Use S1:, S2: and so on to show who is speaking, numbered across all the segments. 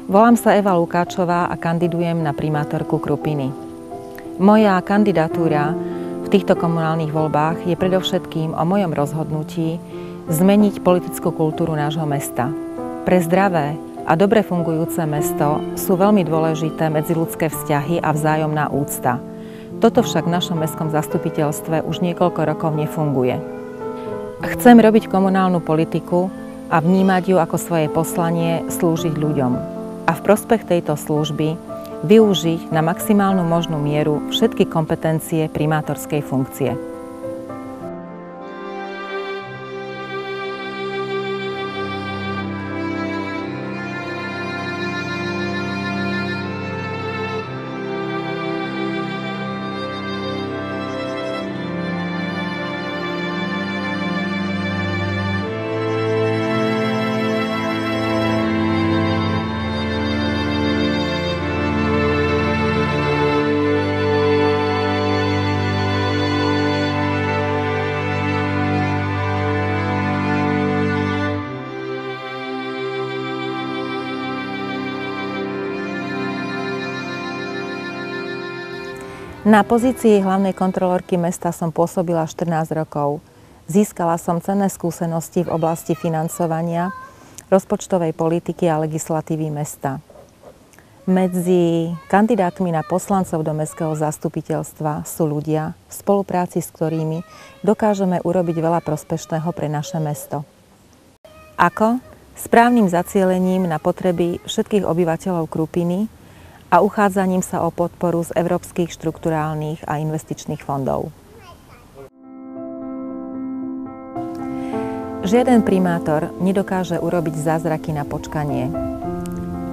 S1: Volám sa Eva Lukáčová a kandidujem na primátorku Krupiny. Moja kandidatúra v týchto komunálnych voľbách je predovšetkým o mojom rozhodnutí zmeniť politickú kultúru nášho mesta. Pre zdravé a dobre fungujúce mesto sú veľmi dôležité medziľudské vzťahy a vzájomná úcta. Toto však v našom mestskom zastupiteľstve už niekoľko rokov nefunguje. Chcem robiť komunálnu politiku a vnímať ju ako svoje poslanie slúžiť ľuďom. A v prospech tejto služby využiť na maximálnu možnú mieru všetky kompetencie primátorskej funkcie. Na pozícii hlavnej kontrolórky mesta som pôsobila 14 rokov. Získala som cenné skúsenosti v oblasti financovania, rozpočtovej politiky a legislatívy mesta. Medzi kandidátmi na poslancov do mestského zastupiteľstva sú ľudia, v spolupráci s ktorými dokážeme urobiť veľa prospešného pre naše mesto. Ako? Správnym zacielením na potreby všetkých obyvateľov Krupiny a uchádzaním sa o podporu z európskych štrukturálnych a investičných fondov. Žiaden primátor nedokáže urobiť zázraky na počkanie.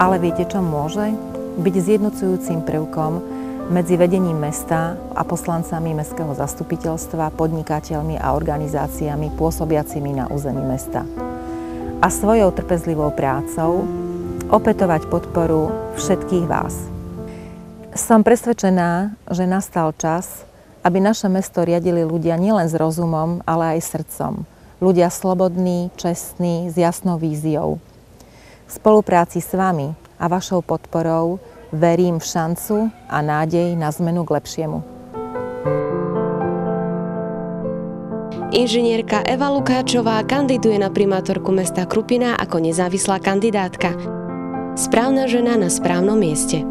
S1: Ale viete, čo môže? Byť zjednocujúcim prvkom medzi vedením mesta a poslancami mestského zastupiteľstva, podnikateľmi a organizáciami pôsobiacimi na území mesta. A svojou trpezlivou prácou opätovať podporu všetkých vás. Som presvedčená, že nastal čas, aby naše mesto riadili ľudia nielen s rozumom, ale aj srdcom. Ľudia slobodní, čestní, s jasnou víziou. V spolupráci s vami a vašou podporou verím v šancu a nádej na zmenu k lepšiemu.
S2: Inžinierka Eva Lukáčová kandiduje na primátorku mesta Krupina ako nezávislá kandidátka. Správna žena na správnom mieste.